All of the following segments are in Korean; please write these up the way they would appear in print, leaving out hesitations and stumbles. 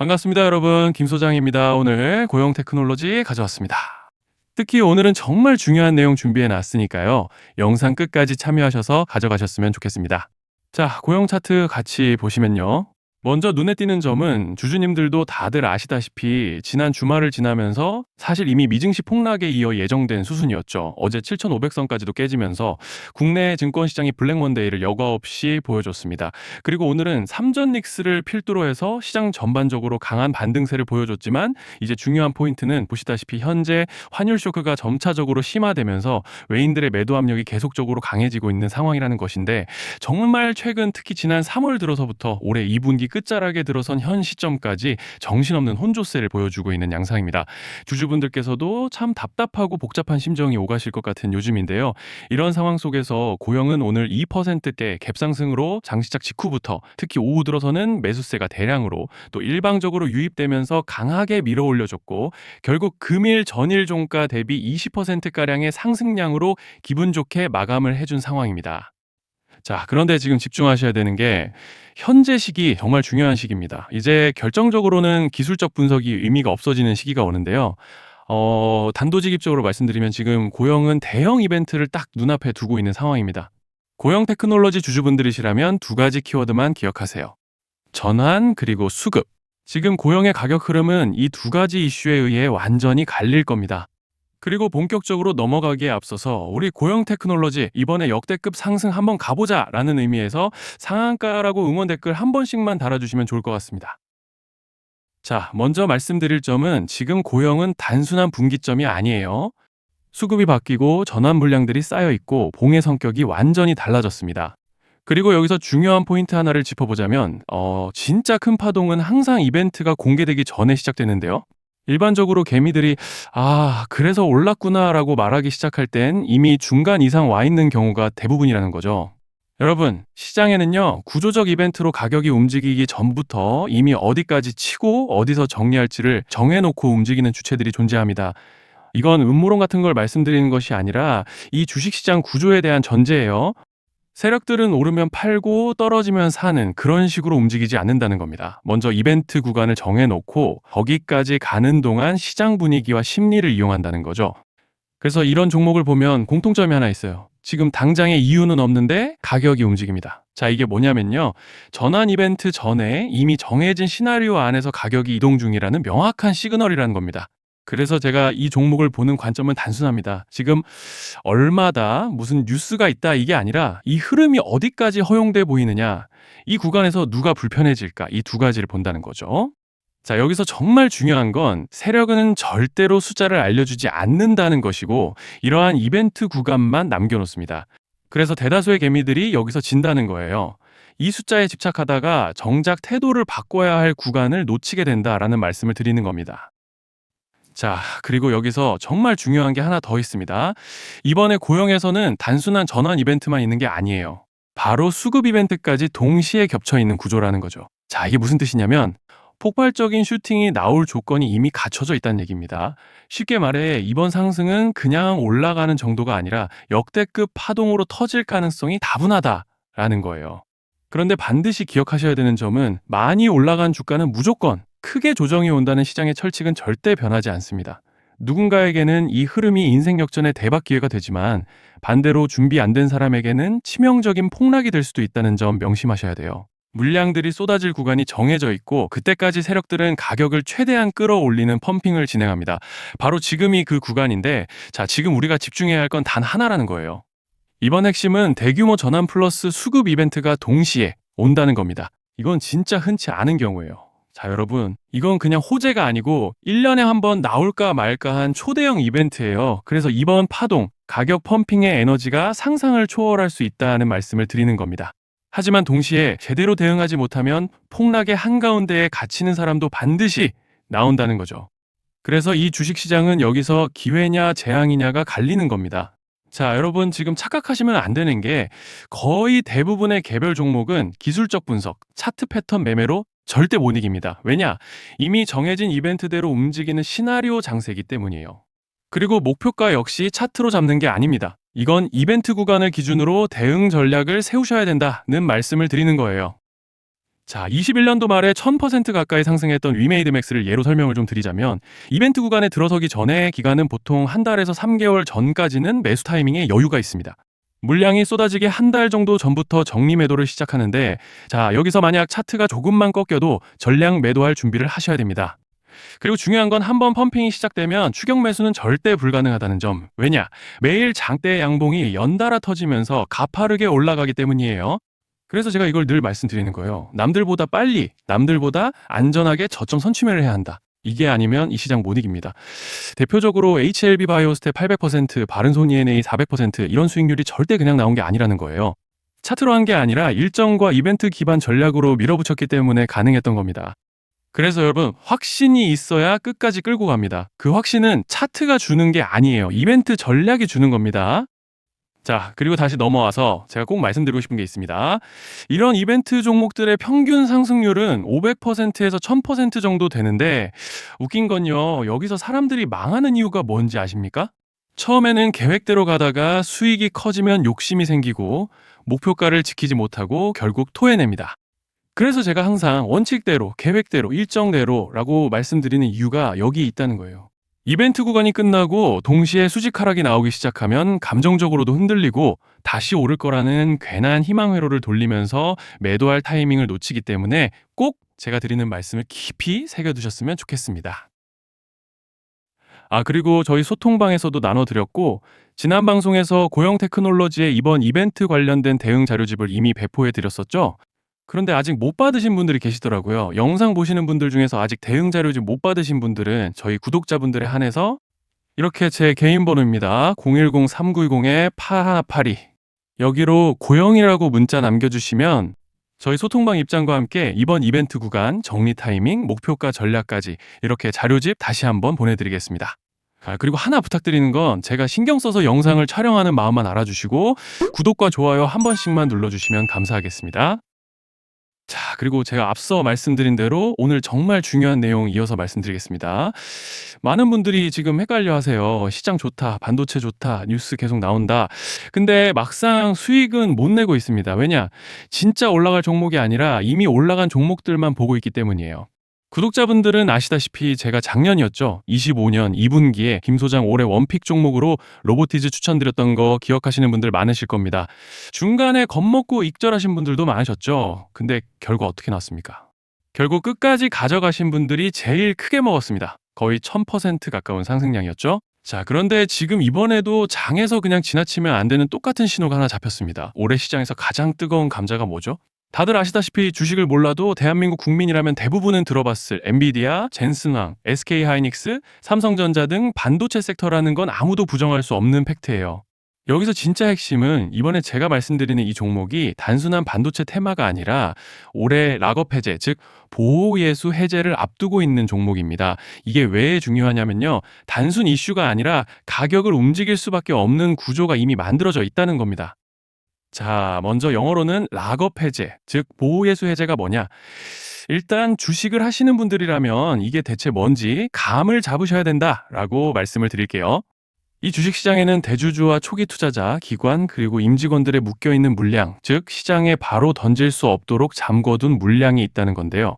반갑습니다, 여러분. 김 소장입니다. 오늘 고용 테크놀로지 가져왔습니다. 특히 오늘은 정말 중요한 내용 준비해 놨으니까요. 영상 끝까지 참여하셔서 가져가셨으면 좋겠습니다. 자, 고용 차트 같이 보시면요. 먼저 눈에 띄는 점은 주주님들도 다들 아시다시피 지난 주말을 지나면서 사실 이미 미증시 폭락에 이어 예정된 수순이었죠. 어제 7,500선까지도 깨지면서 국내 증권시장이 블랙먼데이를 여과 없이 보여줬습니다. 그리고 오늘은 삼전 닉스를 필두로 해서 시장 전반적으로 강한 반등세를 보여줬지만 이제 중요한 포인트는 보시다시피 현재 환율 쇼크가 점차적으로 심화되면서 외인들의 매도 압력이 계속적으로 강해지고 있는 상황이라는 것인데 정말 최근 특히 지난 3월 들어서부터 올해 2분기 끝자락에 들어선 현 시점까지 정신없는 혼조세를 보여주고 있는 양상입니다. 주주분들께서도 참 답답하고 복잡한 심정이 오가실 것 같은 요즘인데요. 이런 상황 속에서 고영은 오늘 2%대 갭상승으로 장시작 직후부터 특히 오후 들어서는 매수세가 대량으로 또 일방적으로 유입되면서 강하게 밀어 올려줬고 결국 금일 전일 종가 대비 20%가량의 상승량으로 기분 좋게 마감을 해준 상황입니다. 자, 그런데 지금 집중하셔야 되는 게 현재 시기 정말 중요한 시기입니다. 이제 결정적으로는 기술적 분석이 의미가 없어지는 시기가 오는데요. 단도직입적으로 말씀드리면 지금 고영은 대형 이벤트를 딱 눈앞에 두고 있는 상황입니다. 고영 테크놀로지 주주분들이시라면 두 가지 키워드만 기억하세요. 전환 그리고 수급. 지금 고영의 가격 흐름은 이 두 가지 이슈에 의해 완전히 갈릴 겁니다. 그리고 본격적으로 넘어가기에 앞서서 우리 고영 테크놀로지 이번에 역대급 상승 한번 가보자 라는 의미에서 상한가라고 응원 댓글 한 번씩만 달아주시면 좋을 것 같습니다. 자, 먼저 말씀드릴 점은 지금 고영은 단순한 분기점이 아니에요. 수급이 바뀌고 전환 물량들이 쌓여 있고 봉의 성격이 완전히 달라졌습니다. 그리고 여기서 중요한 포인트 하나를 짚어보자면 진짜 큰 파동은 항상 이벤트가 공개되기 전에 시작되는데요. 일반적으로 개미들이 그래서 올랐구나라고 말하기 시작할 땐 이미 중간 이상 와 있는 경우가 대부분이라는 거죠. 여러분, 시장에는요, 구조적 이벤트로 가격이 움직이기 전부터 이미 어디까지 치고 어디서 정리할지를 정해놓고 움직이는 주체들이 존재합니다. 이건 음모론 같은 걸 말씀드리는 것이 아니라 이 주식시장 구조에 대한 전제예요. 세력들은 오르면 팔고 떨어지면 사는 그런 식으로 움직이지 않는다는 겁니다. 먼저 이벤트 구간을 정해놓고 거기까지 가는 동안 시장 분위기와 심리를 이용한다는 거죠. 그래서 이런 종목을 보면 공통점이 하나 있어요. 지금 당장의 이유는 없는데 가격이 움직입니다. 자, 이게 뭐냐면요. 전환 이벤트 전에 이미 정해진 시나리오 안에서 가격이 이동 중이라는 명확한 시그널이라는 겁니다. 그래서 제가 이 종목을 보는 관점은 단순합니다. 지금 얼마다 무슨 뉴스가 있다 이게 아니라 이 흐름이 어디까지 허용돼 보이느냐, 이 구간에서 누가 불편해질까, 이 두 가지를 본다는 거죠. 자, 여기서 정말 중요한 건 세력은 절대로 숫자를 알려주지 않는다는 것이고 이러한 이벤트 구간만 남겨놓습니다. 그래서 대다수의 개미들이 여기서 진다는 거예요. 이 숫자에 집착하다가 정작 태도를 바꿔야 할 구간을 놓치게 된다라는 말씀을 드리는 겁니다. 자, 그리고 여기서 정말 중요한 게 하나 더 있습니다. 이번에 고영에서는 단순한 전환 이벤트만 있는 게 아니에요. 바로 수급 이벤트까지 동시에 겹쳐 있는 구조라는 거죠. 자, 이게 무슨 뜻이냐면 폭발적인 슈팅이 나올 조건이 이미 갖춰져 있다는 얘기입니다. 쉽게 말해 이번 상승은 그냥 올라가는 정도가 아니라 역대급 파동으로 터질 가능성이 다분하다라는 거예요. 그런데 반드시 기억하셔야 되는 점은 많이 올라간 주가는 무조건 크게 조정이 온다는 시장의 철칙은 절대 변하지 않습니다. 누군가에게는 이 흐름이 인생 역전의 대박 기회가 되지만 반대로 준비 안 된 사람에게는 치명적인 폭락이 될 수도 있다는 점 명심하셔야 돼요. 물량들이 쏟아질 구간이 정해져 있고 그때까지 세력들은 가격을 최대한 끌어올리는 펌핑을 진행합니다. 바로 지금이 그 구간인데 자, 지금 우리가 집중해야 할 건 단 하나라는 거예요. 이번 핵심은 대규모 전환 플러스 수급 이벤트가 동시에 온다는 겁니다. 이건 진짜 흔치 않은 경우예요. 자, 여러분, 이건 그냥 호재가 아니고 1년에 한 번 나올까 말까 한 초대형 이벤트예요. 그래서 이번 파동, 가격 펌핑의 에너지가 상상을 초월할 수 있다는 말씀을 드리는 겁니다. 하지만 동시에 제대로 대응하지 못하면 폭락의 한가운데에 갇히는 사람도 반드시 나온다는 거죠. 그래서 이 주식시장은 여기서 기회냐 재앙이냐가 갈리는 겁니다. 자, 여러분 지금 착각하시면 안 되는 게 거의 대부분의 개별 종목은 기술적 분석, 차트 패턴 매매로 절대 못 이깁니다. 왜냐? 이미 정해진 이벤트대로 움직이는 시나리오 장세이기 때문이에요. 그리고 목표가 역시 차트로 잡는 게 아닙니다. 이건 이벤트 구간을 기준으로 대응 전략을 세우셔야 된다는 말씀을 드리는 거예요. 자, 21년도 말에 1000% 가까이 상승했던 위메이드 맥스를 예로 설명을 좀 드리자면 이벤트 구간에 들어서기 전에 기간은 보통 한 달에서 3개월 전까지는 매수 타이밍에 여유가 있습니다. 물량이 쏟아지기 한 달 정도 전부터 정리 매도를 시작하는데 자, 여기서 만약 차트가 조금만 꺾여도 전량 매도할 준비를 하셔야 됩니다. 그리고 중요한 건 한번 펌핑이 시작되면 추격 매수는 절대 불가능하다는 점. 왜냐? 매일 장대 양봉이 연달아 터지면서 가파르게 올라가기 때문이에요. 그래서 제가 이걸 늘 말씀드리는 거예요. 남들보다 빨리, 남들보다 안전하게 저점 선취매를 해야 한다. 이게 아니면 이 시장 못 이깁니다. 대표적으로 HLB 바이오스텝 800%, 바른손 ENA 400% 이런 수익률이 절대 그냥 나온 게 아니라는 거예요. 차트로 한 게 아니라 일정과 이벤트 기반 전략으로 밀어붙였기 때문에 가능했던 겁니다. 그래서 여러분, 확신이 있어야 끝까지 끌고 갑니다. 그 확신은 차트가 주는 게 아니에요. 이벤트 전략이 주는 겁니다. 자, 그리고 다시 넘어와서 제가 꼭 말씀드리고 싶은 게 있습니다. 이런 이벤트 종목들의 평균 상승률은 500%에서 1000% 정도 되는데 웃긴 건요. 여기서 사람들이 망하는 이유가 뭔지 아십니까? 처음에는 계획대로 가다가 수익이 커지면 욕심이 생기고 목표가를 지키지 못하고 결국 토해냅니다. 그래서 제가 항상 원칙대로, 계획대로, 일정대로라고 말씀드리는 이유가 여기 있다는 거예요. 이벤트 구간이 끝나고 동시에 수직 하락이 나오기 시작하면 감정적으로도 흔들리고 다시 오를 거라는 괜한 희망 회로를 돌리면서 매도할 타이밍을 놓치기 때문에 꼭 제가 드리는 말씀을 깊이 새겨두셨으면 좋겠습니다. 아, 그리고 저희 소통방에서도 나눠드렸고 지난 방송에서 고영 테크놀로지의 이번 이벤트 관련된 대응 자료집을 이미 배포해드렸었죠. 그런데 아직 못 받으신 분들이 계시더라고요. 영상 보시는 분들 중에서 아직 대응 자료집 못 받으신 분들은 저희 구독자분들에 한해서 이렇게 제 개인 번호입니다. 010-3910-8182 여기로 고영이라고 문자 남겨주시면 저희 소통방 입장과 함께 이번 이벤트 구간 정리 타이밍, 목표가 전략까지 이렇게 자료집 다시 한번 보내드리겠습니다. 그리고 하나 부탁드리는 건 제가 신경 써서 영상을 촬영하는 마음만 알아주시고 구독과 좋아요 한 번씩만 눌러주시면 감사하겠습니다. 자, 그리고 제가 앞서 말씀드린 대로 오늘 정말 중요한 내용 이어서 말씀드리겠습니다. 많은 분들이 지금 헷갈려 하세요. 시장 좋다, 반도체 좋다, 뉴스 계속 나온다. 근데 막상 수익은 못 내고 있습니다. 왜냐? 진짜 올라갈 종목이 아니라 이미 올라간 종목들만 보고 있기 때문이에요. 구독자분들은 아시다시피 제가 작년이었죠. 25년 2분기에 김 소장 올해 원픽 종목으로 로보티즈 추천드렸던 거 기억하시는 분들 많으실 겁니다. 중간에 겁먹고 익절하신 분들도 많으셨죠. 근데 결과 어떻게 나왔습니까? 결국 끝까지 가져가신 분들이 제일 크게 먹었습니다. 거의 1000% 가까운 상승량이었죠. 자, 그런데 지금 이번에도 장에서 그냥 지나치면 안 되는 똑같은 신호가 하나 잡혔습니다. 올해 시장에서 가장 뜨거운 감자가 뭐죠? 다들 아시다시피 주식을 몰라도 대한민국 국민이라면 대부분은 들어봤을 엔비디아, 젠슨왕, SK하이닉스, 삼성전자 등 반도체 섹터라는 건 아무도 부정할 수 없는 팩트예요. 여기서 진짜 핵심은 이번에 제가 말씀드리는 이 종목이 단순한 반도체 테마가 아니라 올해 락업 해제, 즉 보호예수 해제를 앞두고 있는 종목입니다. 이게 왜 중요하냐면요. 단순 이슈가 아니라 가격을 움직일 수밖에 없는 구조가 이미 만들어져 있다는 겁니다. 자, 먼저 영어로는 락업 해제, 즉 보호예수 해제가 뭐냐? 일단 주식을 하시는 분들이라면 이게 대체 뭔지 감을 잡으셔야 된다라고 말씀을 드릴게요. 이 주식시장에는 대주주와 초기 투자자, 기관, 그리고 임직원들의 묶여있는 물량, 즉 시장에 바로 던질 수 없도록 잠궈둔 물량이 있다는 건데요.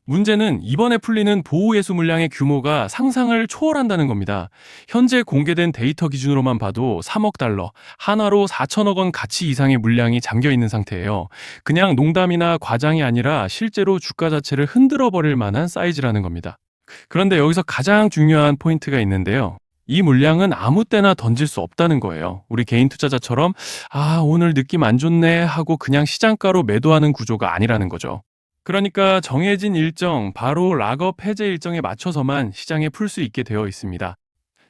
문제는 이번에 풀리는 보호예수 물량의 규모가 상상을 초월한다는 겁니다. 현재 공개된 데이터 기준으로만 봐도 3억 달러, 한화로 4천억 원 가치 이상의 물량이 잠겨 있는 상태예요. 그냥 농담이나 과장이 아니라 실제로 주가 자체를 흔들어 버릴 만한 사이즈라는 겁니다. 그런데 여기서 가장 중요한 포인트가 있는데요. 이 물량은 아무 때나 던질 수 없다는 거예요. 우리 개인 투자자처럼 오늘 느낌 안 좋네 하고 그냥 시장가로 매도하는 구조가 아니라는 거죠. 그러니까 정해진 일정, 바로 락업 해제 일정에 맞춰서만 시장에 풀 수 있게 되어 있습니다.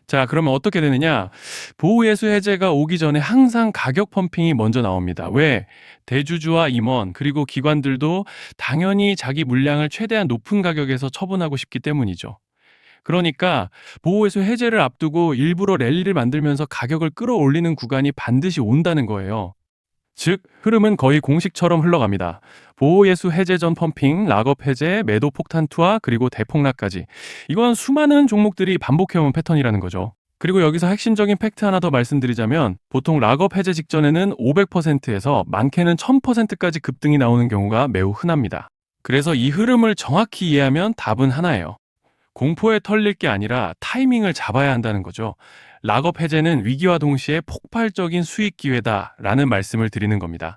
자, 그러면 어떻게 되느냐? 보호예수 해제가 오기 전에 항상 가격 펌핑이 먼저 나옵니다. 왜? 대주주와 임원, 그리고 기관들도 당연히 자기 물량을 최대한 높은 가격에서 처분하고 싶기 때문이죠. 그러니까 보호예수 해제를 앞두고 일부러 랠리를 만들면서 가격을 끌어올리는 구간이 반드시 온다는 거예요. 즉, 흐름은 거의 공식처럼 흘러갑니다. 보호예수 해제 전 펌핑, 락업 해제, 매도 폭탄 투하, 그리고 대폭락까지. 이건 수많은 종목들이 반복해온 패턴이라는 거죠. 그리고 여기서 핵심적인 팩트 하나 더 말씀드리자면 보통 락업 해제 직전에는 500%에서 많게는 1000%까지 급등이 나오는 경우가 매우 흔합니다. 그래서 이 흐름을 정확히 이해하면 답은 하나예요. 공포에 털릴 게 아니라 타이밍을 잡아야 한다는 거죠. 락업 해제는 위기와 동시에 폭발적인 수익 기회다라는 말씀을 드리는 겁니다.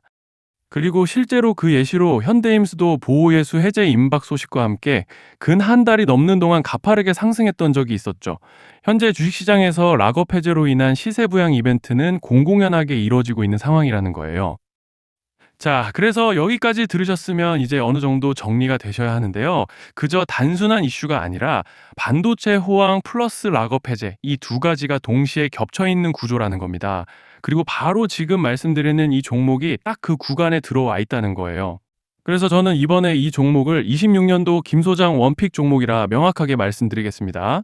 그리고 실제로 그 예시로 현대임수도 보호예수 해제 임박 소식과 함께 근 한 달이 넘는 동안 가파르게 상승했던 적이 있었죠. 현재 주식시장에서 락업 해제로 인한 시세 부양 이벤트는 공공연하게 이루어지고 있는 상황이라는 거예요. 자, 그래서 여기까지 들으셨으면 이제 어느 정도 정리가 되셔야 하는데요. 그저 단순한 이슈가 아니라 반도체 호황 플러스 락업 해제 이 두 가지가 동시에 겹쳐 있는 구조라는 겁니다. 그리고 바로 지금 말씀드리는 이 종목이 딱 그 구간에 들어와 있다는 거예요. 그래서 저는 이번에 이 종목을 26년도 김 소장 원픽 종목이라 명확하게 말씀드리겠습니다.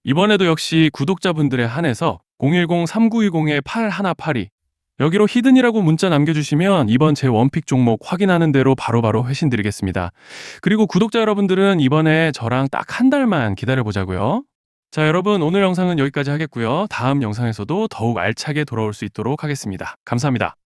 이번에도 역시 구독자분들에 한해서 010-3920-8182 여기로 히든이라고 문자 남겨주시면 이번 제 원픽 종목 확인하는 대로 바로바로 회신 드리겠습니다. 그리고 구독자 여러분들은 이번에 저랑 딱 한 달만 기다려보자고요. 자, 여러분 오늘 영상은 여기까지 하겠고요. 다음 영상에서도 더욱 알차게 돌아올 수 있도록 하겠습니다. 감사합니다.